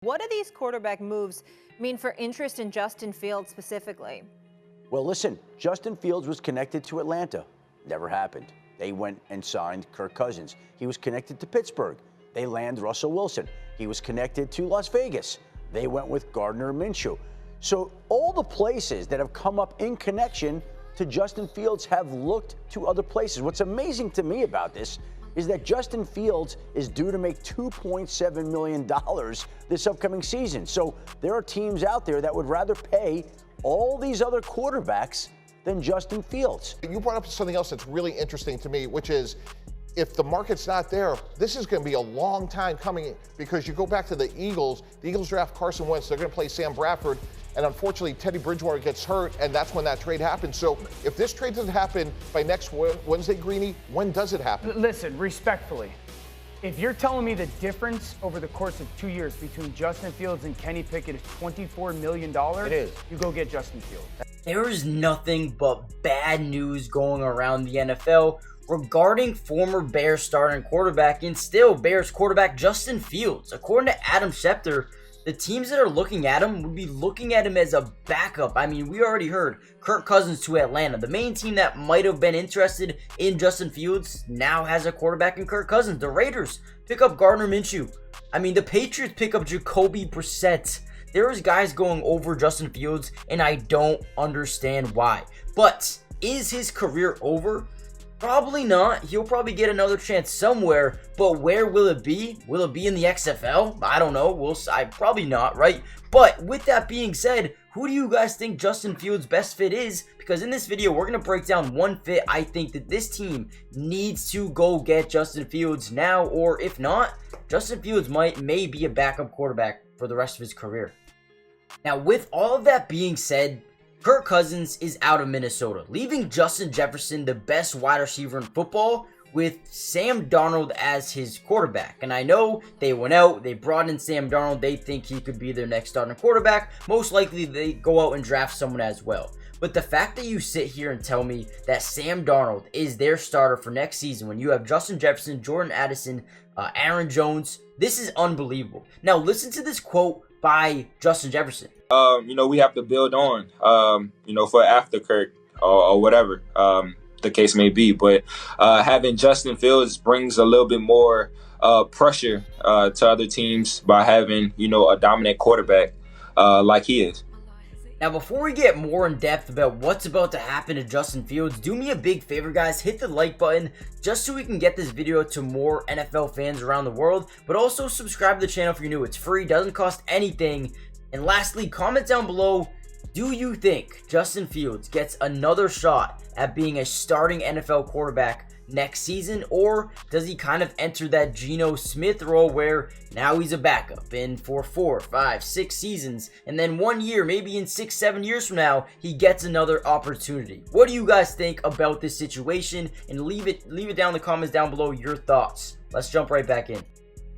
What do these quarterback moves mean for interest in Justin Fields specifically? Well, listen, Justin Fields was connected to Atlanta. Never happened. They went and signed Kirk Cousins. He was connected to Pittsburgh. They landed Russell Wilson. He was connected to Las Vegas. They went with Gardner Minshew. So all the places that have come up in connection to Justin Fields have looked to other places. What's amazing to me about this is that Justin Fields is due to make $2.7 million this upcoming season. So there are teams out there that would rather pay all these other quarterbacks than Justin Fields. You brought up something else that's really interesting to me, which is if the market's not there, this is going to be a long time coming, because you go back to the Eagles draft Carson Wentz, they're going to play Sam Bradford, and unfortunately Teddy Bridgewater gets hurt, and that's when that trade happens. So if this trade doesn't happen by next Wednesday, Greeny, when does it happen? Listen, respectfully, if you're telling me the difference over the course of 2 years between Justin Fields and Kenny Pickett is $24 million, It is. You go get Justin Fields. There is nothing but bad news going around the NFL regarding former Bears starting quarterback and still Bears quarterback Justin Fields. According to Adam Schefter, the teams that are looking at him would be looking at him as a backup. I mean, we already heard Kirk Cousins to Atlanta. The main team that might have been interested in Justin Fields now has a quarterback in Kirk Cousins. The Raiders pick up Gardner Minshew. I mean, the Patriots pick up Jacoby Brissett. There's guys going over Justin Fields, and I don't understand why. But is his career over? Probably not. He'll probably get another chance somewhere, but where will it be? Will it be in the XFL? I don't know. Probably not, right? But with that being said, who do you guys think Justin Fields' best fit is? Because in this video, we're going to break down one fit I think that this team needs to go get Justin Fields now, or if not, Justin Fields may be a backup quarterback for the rest of his career. Now, with all of that being said, Kirk Cousins is out of Minnesota, leaving Justin Jefferson, the best wide receiver in football, with Sam Darnold as his quarterback. And I know they went out, they brought in Sam Darnold, they think he could be their next starting quarterback. Most likely they go out and draft someone as well. But the fact that you sit here and tell me that Sam Darnold is their starter for next season when you have Justin Jefferson, Jordan Addison, Aaron Jones, this is unbelievable. Now listen to this quote by Justin Jefferson. We have to build on, for after Kirk or whatever the case may be. But having Justin Fields brings a little bit more pressure to other teams by having, a dominant quarterback like he is. Now, before we get more in depth about what's about to happen to Justin Fields, do me a big favor, guys. Hit the like button just so we can get this video to more NFL fans around the world. But also subscribe to the channel if you're new. It's free, doesn't cost anything. And lastly, comment down below, do you think Justin Fields gets another shot at being a starting NFL quarterback next season, or does he kind of enter that Geno Smith role where now he's a backup and for 4, 5, 6 seasons, and then 1 year, maybe in 6, 7 years from now, he gets another opportunity? What do you guys think about this situation? And leave it down in the comments down below your thoughts. Let's jump right back in.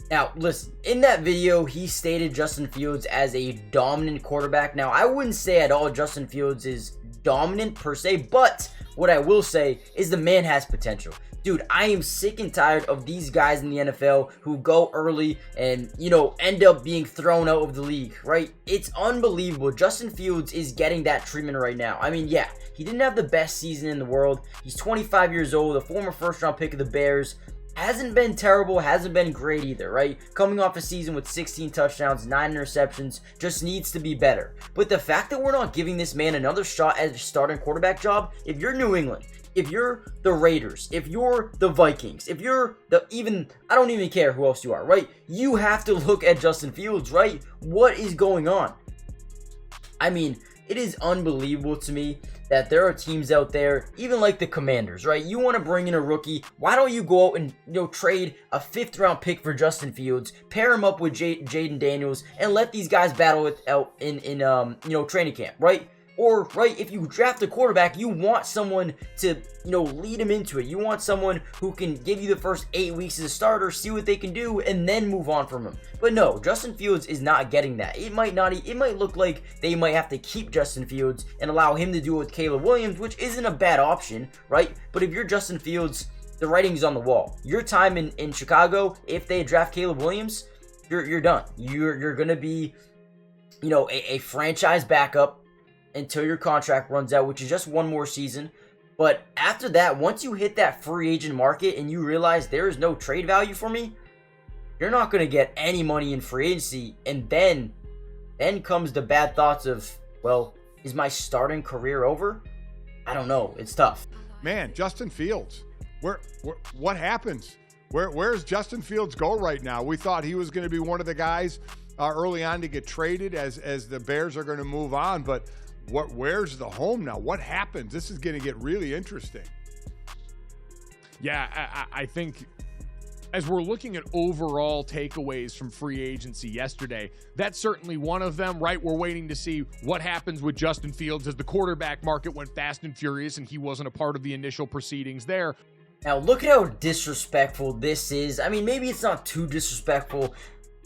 Now, listen, in that video, he stated Justin Fields as a dominant quarterback. Now, I wouldn't say at all Justin Fields is dominant per se, but what I will say is the man has potential. Dude, I am sick and tired of these guys in the NFL who go early and, end up being thrown out of the league, right? It's unbelievable. Justin Fields is getting that treatment right now. I mean, yeah, he didn't have the best season in the world. He's 25 years old, a former first-round pick of the Bears. Hasn't been terrible, hasn't been great either, right? Coming off a season with 16 touchdowns, 9 interceptions, just needs to be better. But the fact that we're not giving this man another shot at a starting quarterback job, if you're New England, if you're the Raiders, if you're the Vikings, if you're I don't even care who else you are, right? You have to look at Justin Fields, right? What is going on? I mean, it is unbelievable to me that there are teams out there, even like the Commanders, right? You want to bring in a rookie. Why don't you go out and trade a 5th-round pick for Justin Fields, pair him up with Jaden Daniels, and let these guys battle it out in training camp, right? Or, right, if you draft a quarterback, you want someone to, lead him into it. You want someone who can give you the first 8 weeks as a starter, see what they can do, and then move on from him. But no, Justin Fields is not getting that. It might look like they might have to keep Justin Fields and allow him to do it with Caleb Williams, which isn't a bad option, right? But if you're Justin Fields, the writing's on the wall. Your time in Chicago, if they draft Caleb Williams, you're done. You're gonna be, you know, a franchise backup until your contract runs out, which is just one more season. But after that, once you hit that free agent market and you realize there is no trade value for me, you're not going to get any money in free agency. And then comes the bad thoughts of, well, is my starting career over? I don't know. It's tough. Man, Justin Fields, what happens? Where's Justin Fields go right now? We thought he was going to be one of the guys early on to get traded as the Bears are going to move on, but where's the home now? What happens? This is going to get really interesting. Yeah, I think as we're looking at overall takeaways from free agency yesterday, that's certainly one of them, right? We're waiting to see what happens with Justin Fields as the quarterback market went fast and furious and he wasn't a part of the initial proceedings there. Now, look at how disrespectful this is. I mean, maybe it's not too disrespectful,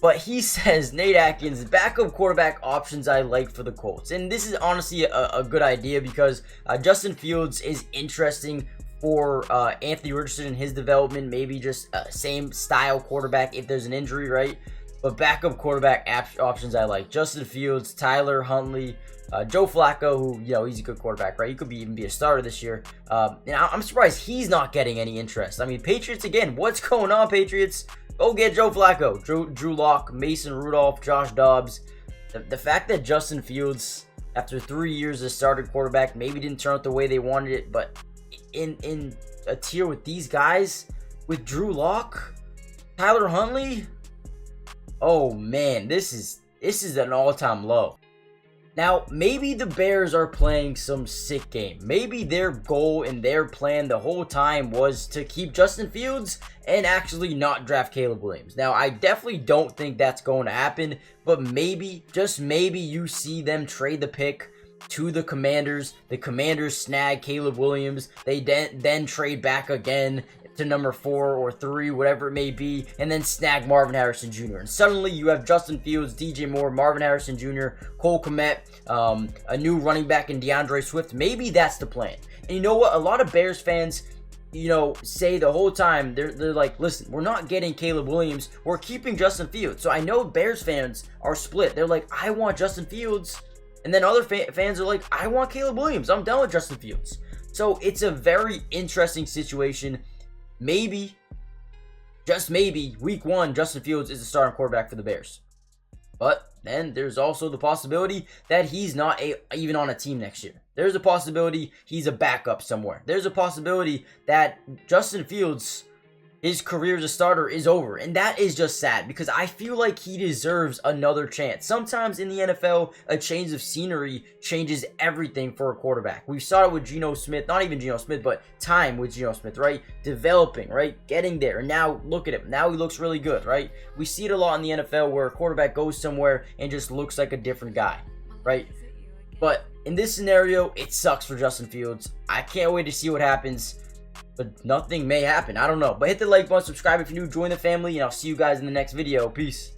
but he says, Nate Atkins, backup quarterback options I like for the Colts. And this is honestly a good idea because Justin Fields is interesting for Anthony Richardson in his development. Maybe just same style quarterback if there's an injury, right? But backup quarterback options I like. Justin Fields, Tyler Huntley, Joe Flacco, who, you know, he's a good quarterback, right? He could even be a starter this year. And I'm surprised he's not getting any interest. I mean, Patriots, again, what's going on, Patriots? Go get Joe Flacco, Drew Lock, Mason Rudolph, Josh Dobbs. The fact that Justin Fields, after 3 years as starting quarterback, maybe didn't turn out the way they wanted it, but in a tier with these guys, with Drew Lock, Tyler Huntley, oh man, this is an all-time low. Now, maybe the Bears are playing some sick game. Maybe their goal and their plan the whole time was to keep Justin Fields and actually not draft Caleb Williams. Now, I definitely don't think that's going to happen, but maybe, just maybe, you see them trade the pick to the Commanders. The Commanders snag Caleb Williams. They then trade back again to number 4 or 3, whatever it may be, and then snag Marvin Harrison Jr. And suddenly you have Justin Fields, DJ Moore, Marvin Harrison Jr., Cole Kmet, a new running back in DeAndre Swift. Maybe that's the plan. And you know what? A lot of Bears fans, you know, say the whole time, they're like, listen, we're not getting Caleb Williams. We're keeping Justin Fields. So I know Bears fans are split. They're like, I want Justin Fields. And then other fans are like, I want Caleb Williams. I'm done with Justin Fields. So it's a very interesting situation. Maybe, just maybe, week 1, Justin Fields is the starting quarterback for the Bears. But then there's also the possibility that he's not even on a team next year. There's a possibility he's a backup somewhere. There's a possibility that Justin Fields, his career as a starter is over. And that is just sad because I feel like he deserves another chance. Sometimes in the NFL, a change of scenery changes everything for a quarterback. We saw it with Geno Smith, not even Geno Smith, but time with Geno Smith, right? Developing, right? Getting there. And now look at him. Now he looks really good, right? We see it a lot in the NFL where a quarterback goes somewhere and just looks like a different guy, right? But in this scenario, it sucks for Justin Fields. I can't wait to see what happens. But nothing may happen. I don't know. But hit the like button, subscribe if you're new, join the family, and I'll see you guys in the next video. Peace.